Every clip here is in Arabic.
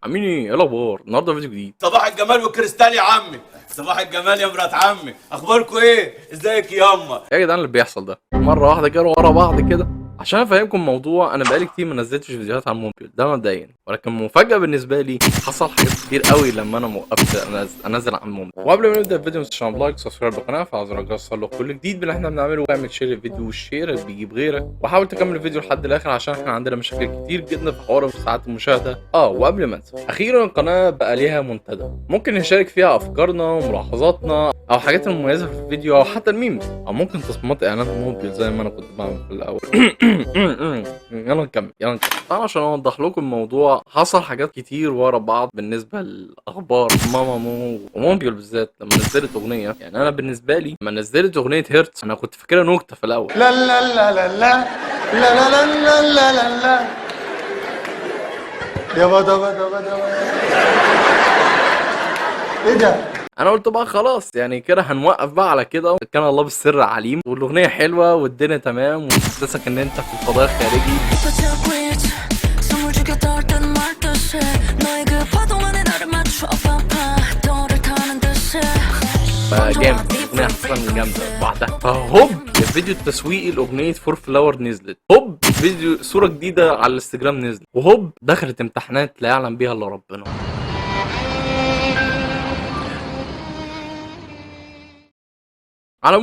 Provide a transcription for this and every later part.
عاملين ايه الاخبار؟ النهارده فيديو جديد. صباح الجمال والكريستال يا عمي. صباح الجمال يا مرات عمي، اخباركم ايه؟ ازيك ياما؟ ايه يا جدعان اللي بيحصل ده؟ مره واحده كده ورا بعض كده. عشان افهمكم الموضوع، انا بقالي كتير ما نزلتش فيديوهات عن موبيل ده مبدئيا، ولكن مفاجاه بالنسبه لي حصل حاجات كتير قوي لما انا وقفت انزل عن موبيل. وقبل ما نبدا الفيديو ما تنساش لايك وسبسكرايب للقناه، فعاوز ارجع له كل جديد اللي احنا بنعمله، واعمل شير للفيديو، والشير اللي بيجيب غيرك، وحاول تكمل الفيديو لحد الاخر عشان احنا عندنا مشاكل كتير جدا في حوار ساعات المشاهده. وقبل ما انسى، اخيرا القناه بقى ليها منتدى ممكن نشارك فيها افكارنا وملاحظاتنا او حاجات مميزه في الفيديو، او حتى الميمز، او ممكن تصميمات اعلانات موبيل زي ما انا كنت بعمل في الاول. يلا نكمل. طبعا عشان اوضح لكم الموضوع، حصل حاجات كتير ورا بعض بالنسبه لاخبار ماما مو وموبيل بالذات. لما نزلت اغنيه، يعني انا بالنسبه لي لما نزلت اغنيه هيرتز انا كنت فاكرها نكته في الاول. لا لا لا لا لا لا لا لا لا لا لا يابا دابا دابا دابا. ايه ده؟ انا قلت بقى خلاص، يعني كده هنوقف بقى على كده، كان الله بالسر عليم، والاغنيه حلوه والدنيا تمام، وتحسسك ان انت في الفضاء الخارجي. فجامد، الاغنيه احسن جامده بعدها. فهوب الفيديو التسويقي لاغنيه فور فلاور نزلت، هوب فيديو صوره جديده على الانستجرام نزلت، وهوب دخلت امتحانات لا يعلم بيها الا ربنا. على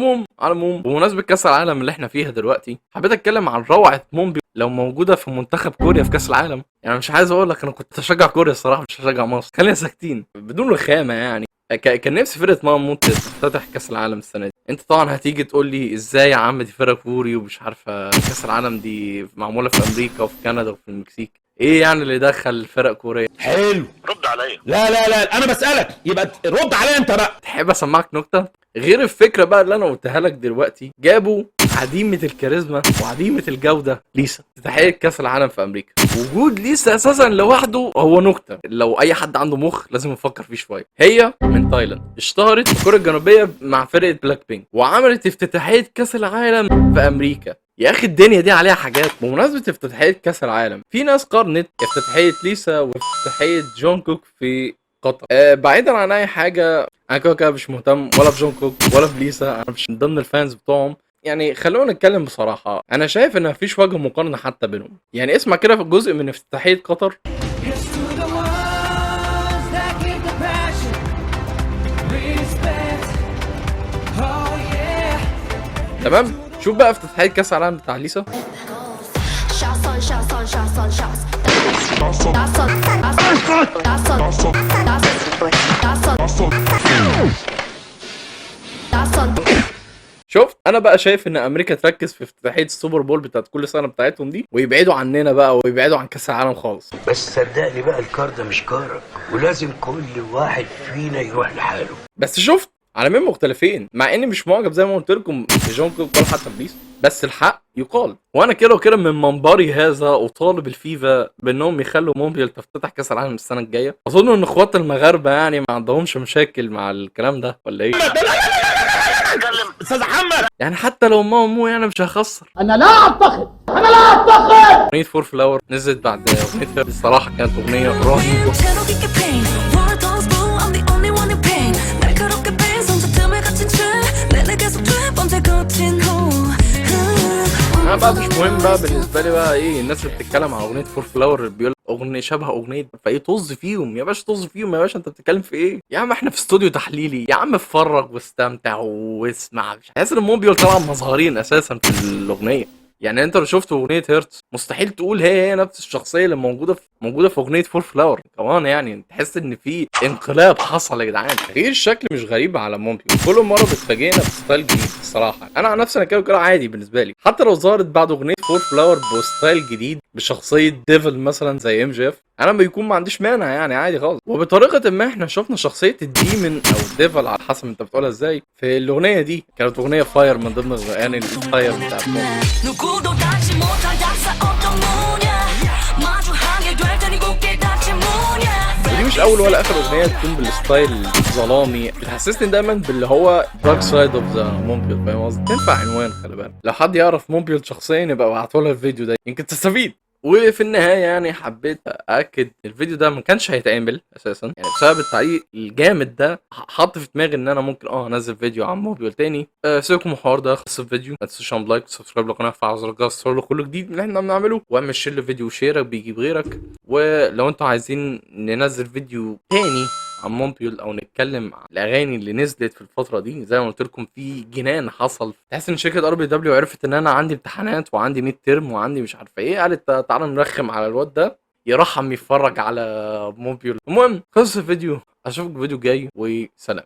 العموم بمناسبة كأس العالم اللي احنا فيها دلوقتي، حبيت اتكلم عن روعة مومبي لو موجودة في منتخب كوريا في كأس العالم. يعني مش عايز اقول لك انا كنت اشجع كوريا الصراحة، مش هشجع مصر، خلينا ساكتين بدون رخامة. يعني كان نفسي فرقة ماما موت تفتتح كأس العالم السنة دي. انت طبعا هتيجي تقول لي ازاي يا عم، دي فرقة كوري ومش عارفة كأس العالم دي معمولة في امريكا وفي كندا وفي المكسيك، ايه يعني اللي دخل فرق كورية؟ حلو، رد عليا. لا لا لا انا بسألك، يبقى رد عليا انت بقى. تحب اسمعك نكتة؟ غير الفكرة بقى اللي انا قلتها لك دلوقتي، جابوا عديمة الكاريزما وعديمة الجودة ليسا افتتاحية كأس العالم في أمريكا. وجود ليسا أساسا لوحده هو نكتة، لو أي حد عنده مخ لازم يفكر فيه شوية. هي من تايلاند، اشتهرت في كوريا الجنوبية مع فرقة بلاك بينك، وعملت افتتاحية كأس العالم في أمريكا. يا أخي الدنيا دي عليها حاجات. بمناسبة افتتاحية كأس العالم، في ناس قارنت افتتاحية ليسا وافتتاحية جونكوك في قطر. بعيدا عن أي حاجة، انا كده مش مهتم ولا بجون كوك ولا بليسا، انا مش من ضمن الفانز بتوعهم. يعني خلونا نتكلم بصراحه، انا شايف ان مفيش وجه مقارنه حتى بينهم. يعني اسمع كده في جزء من افتتاحيه قطر. تمام، شوف بقى افتتاحيه كاس العالم بتاع ليسا. شفت؟ انا بقى شايف ان امريكا تركز في افتتاحيه السوبر بول بتاعت كل سنه بتاعتهم دي، ويبعدوا عننا بقى، ويبعدوا عن كاس العالم خالص. بس صدقني بقى الكار ده مش كارك، ولازم كل واحد فينا يروح لحاله. بس شفت عالمين مختلفين، مع اني مش معجب زي ما قلت لكم بجون كوك ولا حتى بليس، بس الحق يقال. وانا كده وكده من منبري هذا اطالب الفيفا بانهم يخلوا موبيل تفتتح كاس العالم السنه الجايه. اظن ان اخوات المغاربه يعني ما عندهمش مشاكل مع الكلام ده، ولا ايه؟ استاذ محمد، يعني حتى لو ماما مو يعني مش هخسر. انا لا اعتقد اغنيه فور فلاور نزلت بعد اغنيه هيرتز، الصراحه كانت اغنيه رهيبه. انا بقى مش مهم بقى بالنسبه لي بقى ايه الناس اللي بتتكلم عن اغنيه فور فلاور اللي بيقول اغنيه شبه اغنيه، فايه طز فيهم يا باشا، طز فيهم يا باشا، انت بتتكلم في ايه يا عم؟ احنا في استوديو تحليلي يا عم، اتفرج واستمتع واسمع. مش حاسس ان موبيل طلع مظهرين اساسا في الاغنيه. يعني انت لو شفت اغنيه هيرتز مستحيل تقول هي نفس الشخصيه اللي موجوده في اغنيه فور فلاور كمان. يعني تحس ان في انقلاب حصل يا جدعان. غير الشكل مش غريب على موبيل، كل مره بتفاجئنا بستايل جديد. الصراحه انا عن نفسي انا كده عادي بالنسبه لي، حتى لو ظهرت بعد اغنيه فور فلاور بستايل جديد بشخصيه ديفل مثلا زي ام جي اف، انا بيكون ما عنديش مانع، يعني عادي خالص. وبطريقه ما احنا شفنا شخصيه الديمن او الديفل على حسب انت بتقولها ازاي في الاغنيه دي. كانت اغنيه فاير من ضمن الاغاني الفاير بتاعت ودي مش اول ولا اخر اغنيه تكون بالستايل الظلامي. بتحسسني دايما باللي هو دارك سايد اوف ذا موبيل، فاهم قصدي؟ تنفع عنوان، خلي بالك لو حد يعرف موبيل شخصيا يبقى ابعتوا لها الفيديو ده يمكن تستفيد. وفي النهايه يعني حبيت ااكد الفيديو ده ما كانش هيتعمل اساسا، يعني بسبب التعليق الجامد ده حط في دماغي ان انا ممكن انزل فيديو عن موبيول تاني. سيبكم من الحوار ده، خلص الفيديو ما تنسوش تعمل لايك وسبسكرايب للقناه، وفعل زر الجرس توصلوا كل جديد من اللي احنا بنعمله، واعمل شير للفيديو وشيرك بيجيب غيرك. ولو انتوا عايزين ننزل فيديو تاني عن مونبيول او نتكلم عن الاغاني اللي نزلت في الفتره دي، زي ما قلت لكم في جنان حصل، تحس ان شركه ار بي دبليو عرفت ان انا عندي امتحانات وعندي ميد ترم وعندي مش عارفه ايه، قالت تعالى نرخم على الواد ده يرحم يتفرج على مونبيول. المهم خلص الفيديو، اشوفك فيديو جاي وسلام.